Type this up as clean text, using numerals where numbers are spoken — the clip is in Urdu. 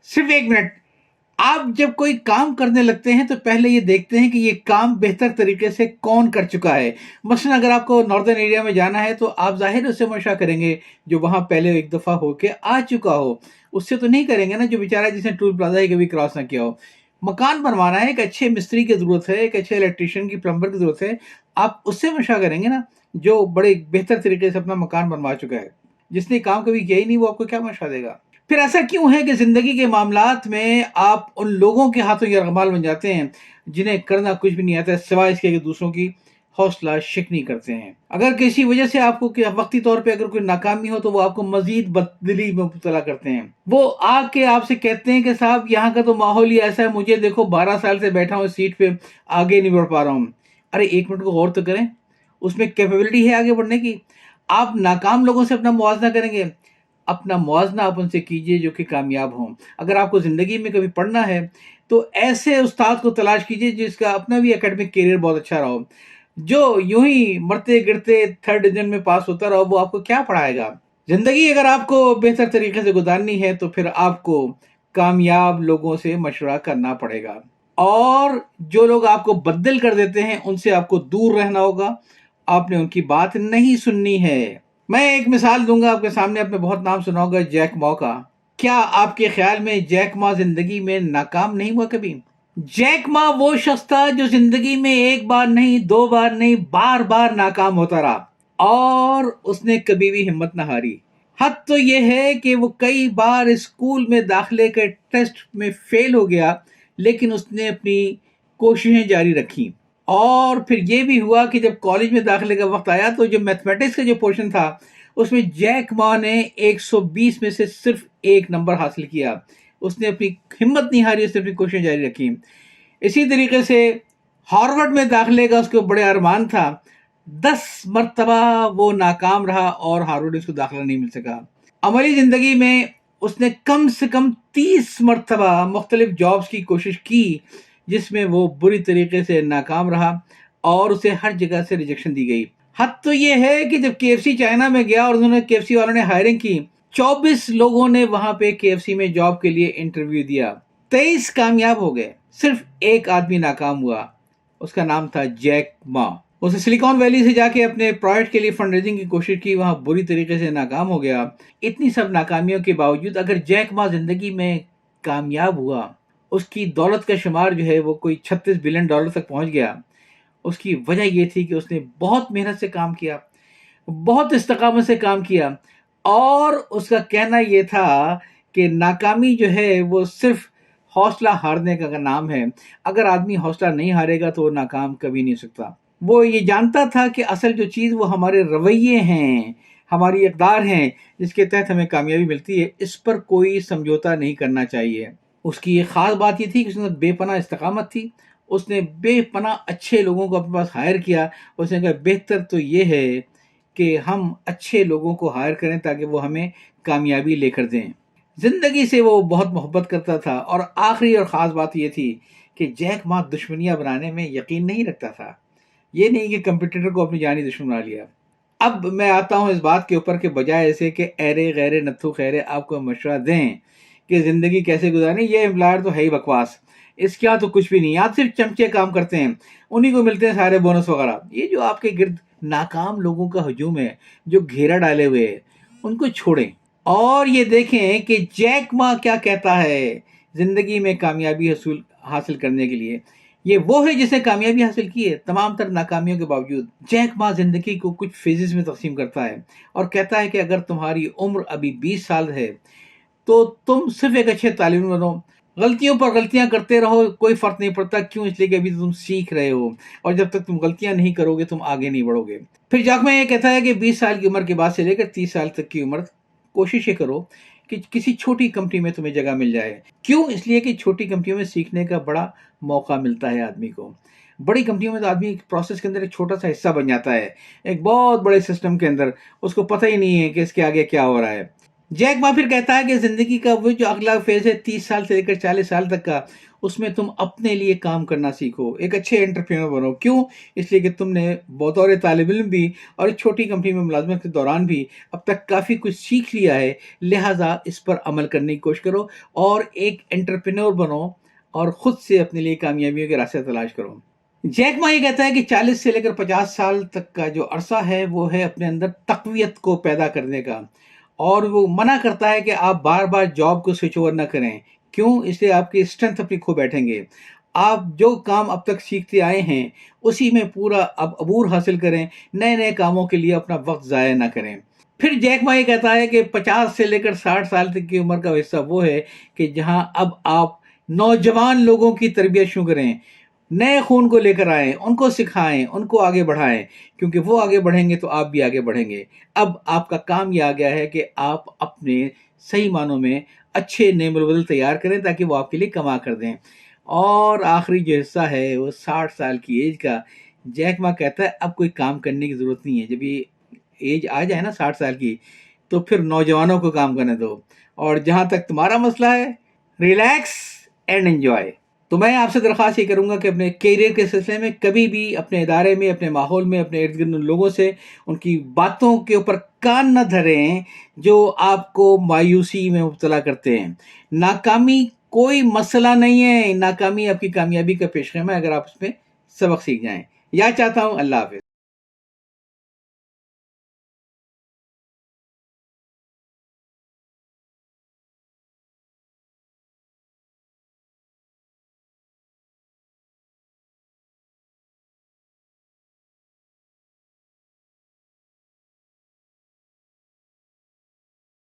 صرف 1 منٹ. آپ جب کوئی کام کرنے لگتے ہیں تو پہلے یہ دیکھتے ہیں کہ یہ کام بہتر طریقے سے کون کر چکا ہے. مثلا اگر آپ کو ناردرن ایریا میں جانا ہے تو آپ ظاہر اس سے مشورہ کریں گے جو وہاں پہلے ایک دفعہ ہو کے آ چکا ہو. اس سے تو نہیں کریں گے نا جو بیچارہ جس نے ٹول پلازا ہی کبھی کراس نہ کیا ہو. مکان بنوانا ہے، ایک اچھے مستری کی ضرورت ہے، ایک اچھے الیکٹریشین کی، پلمبر کی ضرورت ہے. آپ اس سے مشورہ کریں گے نا جو بڑے بہتر طریقے سے اپنا مکان بنوا چکا ہے. جس نے کام کبھی کیا ہی نہیں وہ آپ کو کیا مشورہ دے گا؟ پھر ایسا کیوں ہے کہ زندگی کے معاملات میں آپ ان لوگوں کے ہاتھوں یرغمال بن جاتے ہیں جنہیں کرنا کچھ بھی نہیں آتا ہے سوائے اس کے کہ دوسروں کی حوصلہ شکنی کرتے ہیں؟ اگر کسی وجہ سے آپ کو وقتی طور پہ اگر کوئی ناکامی ہو تو وہ آپ کو مزید بددلی میں مبتلا کرتے ہیں. وہ آ کے آپ سے کہتے ہیں کہ صاحب یہاں کا تو ماحول ہی ایسا ہے، مجھے دیکھو 12 سال سے بیٹھا ہوں اس سیٹ پہ، آگے نہیں بڑھ پا رہا ہوں. ارے 1 منٹ کو غور تو کریں، اس میں کیپیبلٹی ہے آگے بڑھنے کی. آپ ناکام لوگوں سے اپنا موازنہ کریں گے، اپنا موازنہ آپ ان سے کیجئے جو کہ کامیاب ہوں. اگر آپ کو زندگی میں کبھی پڑھنا ہے تو ایسے استاد کو تلاش کیجئے جس کا اپنا بھی اکیڈمک کیریئر بہت اچھا رہا ہو. جو یوں ہی مرتے گرتے 3rd ڈویژن میں پاس ہوتا رہا وہ آپ کو کیا پڑھائے گا؟ زندگی اگر آپ کو بہتر طریقے سے گزارنی ہے تو پھر آپ کو کامیاب لوگوں سے مشورہ کرنا پڑے گا، اور جو لوگ آپ کو بدل کر دیتے ہیں ان سے آپ کو دور رہنا ہوگا. آپ نے ان کی بات نہیں سننی ہے. میں ایک مثال دوں گا آپ کے سامنے، آپ نے بہت نام سنا ہوگا جیک ما کا. کیا آپ کے خیال میں جیک ما زندگی میں ناکام نہیں ہوا کبھی؟ جیک ما وہ شخص تھا جو زندگی میں 1 بار نہیں، 2 بار نہیں، بار بار ناکام ہوتا رہا، اور اس نے کبھی بھی ہمت نہ ہاری. حد تو یہ ہے کہ وہ کئی بار اسکول میں داخلے کے ٹیسٹ میں فیل ہو گیا، لیکن اس نے اپنی کوششیں جاری رکھی. اور پھر یہ بھی ہوا کہ جب کالج میں داخلے کا وقت آیا تو جو میتھمیٹکس کا جو پورشن تھا اس میں جیک ما نے 120 میں سے صرف 1 نمبر حاصل کیا. اس نے اپنی ہمت نہیں ہاری، اس نے اپنی کوششیں جاری رکھی. اسی طریقے سے ہارورڈ میں داخلے کا اس کو بڑے ارمان تھا، 10 مرتبہ وہ ناکام رہا اور ہارورڈ اس کو داخلہ نہیں مل سکا. عملی زندگی میں اس نے کم سے کم 30 مرتبہ مختلف جابز کی کوشش کی جس میں وہ بری طریقے سے ناکام رہا اور اسے ہر جگہ سے ریجیکشن دی گئی. حد تو یہ ہے کہ جب کے ایف سی چائنا میں گیا اور انہوں نے کے ایف سی والوں نے ہائرنگ کی، 24 لوگوں نے وہاں پہ کے ایف سی میں جاب کے لیے انٹرویو دیا، 23 کامیاب ہو گئے، صرف ایک آدمی ناکام ہوا. اس کا نام تھا جیک ما. اسے سلیکان ویلی سے جا کے اپنے پروجیکٹ کے لیے فنڈ ریزنگ کی کوشش کی، وہاں بری طریقے سے ناکام ہو گیا. اتنی سب ناکامیوں کے باوجود اگر جیک ما زندگی میں کامیاب ہوا، اس کی دولت کا شمار جو ہے وہ کوئی $36 بلین تک پہنچ گیا، اس کی وجہ یہ تھی کہ اس نے بہت محنت سے کام کیا، بہت استقامت سے کام کیا، اور اس کا کہنا یہ تھا کہ ناکامی جو ہے وہ صرف حوصلہ ہارنے کا نام ہے. اگر آدمی حوصلہ نہیں ہارے گا تو وہ ناکام کبھی نہیں ہو سکتا. وہ یہ جانتا تھا کہ اصل جو چیز وہ ہمارے رویے ہیں، ہماری اقدار ہیں جس کے تحت ہمیں کامیابی ملتی ہے، اس پر کوئی سمجھوتا نہیں کرنا چاہیے. اس کی ایک خاص بات یہ تھی کہ اس نے بے پناہ استقامت تھی. اس نے بے پناہ اچھے لوگوں کو اپنے پاس ہائر کیا. اس نے کہا بہتر تو یہ ہے کہ ہم اچھے لوگوں کو ہائر کریں تاکہ وہ ہمیں کامیابی لے کر دیں. زندگی سے وہ بہت محبت کرتا تھا. اور آخری اور خاص بات یہ تھی کہ جیک ما دشمنیاں بنانے میں یقین نہیں رکھتا تھا. یہ نہیں کہ کمپٹیٹر کو اپنی جانی دشمن بنا لیا. اب میں آتا ہوں اس بات کے اوپر کہ بجائے ایسے کہ ایرے غیرے نتھو خیرے آپ کو مشورہ دیں کہ زندگی کیسے گزاریں، یہ امپلائر تو ہے ہی بکواس، اس کے یہاں تو کچھ بھی نہیں، آپ صرف چمچے کام کرتے ہیں، انہی کو ملتے ہیں سارے بونس وغیرہ. یہ جو آپ کے گرد ناکام لوگوں کا ہجوم ہے جو گھیرا ڈالے ہوئے ہے، ان کو چھوڑیں اور یہ دیکھیں کہ جیک ما کیا کہتا ہے زندگی میں کامیابی حاصل کرنے کے لیے. یہ وہ ہے جس نے کامیابی حاصل کی ہے تمام تر ناکامیوں کے باوجود. جیک ما زندگی کو کچھ فیزز میں تقسیم کرتا ہے اور کہتا ہے کہ اگر تمہاری عمر ابھی 20 سال ہے تو تم صرف ایک اچھے طالب بنو، غلطیوں پر غلطیاں کرتے رہو، کوئی فرق نہیں پڑتا. کیوں؟ اس لیے کہ ابھی تم سیکھ رہے ہو، اور جب تک تم غلطیاں نہیں کرو گے تم آگے نہیں بڑھو گے. پھر جیک ما یہ کہتا ہے کہ 20 سال کی عمر کے بعد سے لے کر 30 سال تک کی عمر کوشش یہ کرو کہ کسی چھوٹی کمپنی میں تمہیں جگہ مل جائے. کیوں؟ اس لیے کہ چھوٹی کمپنیوں میں سیکھنے کا بڑا موقع ملتا ہے آدمی کو. بڑی کمپنیوں میں تو آدمی ایک پروسیس کے اندر ایک چھوٹا سا حصہ بن جاتا ہے، ایک بہت بڑے سسٹم کے اندر اس کو پتہ ہی نہیں ہے کہ اس کے آگے کیا ہو رہا ہے. جیک ما پھر کہتا ہے کہ زندگی کا وہ جو اگلا فیز ہے 30 سال سے لے کر 40 سال تک کا، اس میں تم اپنے لیے کام کرنا سیکھو، ایک اچھے انٹرپرینور بنو۔ کیوں؟ اس لیے کہ تم نے بطور طالب علم بھی اور ایک چھوٹی کمپنی میں ملازمت کے دوران بھی اب تک کافی کچھ سیکھ لیا ہے، لہٰذا اس پر عمل کرنے کی کوشش کرو اور ایک انٹرپرینور بنو اور خود سے اپنے لیے کامیابیوں کے راستے تلاش کرو۔ جیک ما یہ کہتا ہے کہ 40 سے لے کر 50 سال تک کا جو عرصہ ہے وہ ہے اپنے اندر تقویت کو پیدا کرنے کا، اور وہ منع کرتا ہے کہ آپ بار بار جاب کو سوئچ اوور نہ کریں۔ کیوں؟ اس لیے آپ کی اسٹرینتھ اپنی کھو بیٹھیں گے۔ آپ جو کام اب تک سیکھتے آئے ہیں اسی میں پورا اب عبور حاصل کریں، نئے نئے کاموں کے لیے اپنا وقت ضائع نہ کریں۔ پھر جیک ما یہ کہتا ہے کہ 50 سے لے کر 60 سال تک کی عمر کا حصہ وہ ہے کہ جہاں اب آپ نوجوان لوگوں کی تربیت شروع کریں، نئے خون کو لے کر آئیں، ان کو سکھائیں، ان کو آگے بڑھائیں، کیونکہ وہ آگے بڑھیں گے تو آپ بھی آگے بڑھیں گے۔ اب آپ کا کام یہ آ گیا ہے کہ آپ اپنے صحیح معنوں میں اچھے نیم البدل تیار کریں تاکہ وہ آپ کے لیے کما کر دیں۔ اور آخری جو حصہ ہے وہ 60 سال کی ایج کا، جیک ما کہتا ہے اب کوئی کام کرنے کی ضرورت نہیں ہے۔ جب یہ ایج آ جائے نا 60 سال کی تو پھر نوجوانوں کو کام کرنے دو، اور جہاں تک تمہارا مسئلہ ہے، ریلیکس اینڈ انجوائے۔ تو میں آپ سے درخواست یہ کروں گا کہ اپنے کیریئر کے سلسلے میں کبھی بھی اپنے ادارے میں، اپنے ماحول میں، اپنے ارد گرد لوگوں سے ان کی باتوں کے اوپر کان نہ دھریں جو آپ کو مایوسی میں مبتلا کرتے ہیں۔ ناکامی کوئی مسئلہ نہیں ہے، ناکامی آپ کی کامیابی کا پیش خیمہ ہے اگر آپ اس میں سبق سیکھ جائیں۔ یاد چاہتا ہوں۔ اللہ حافظ۔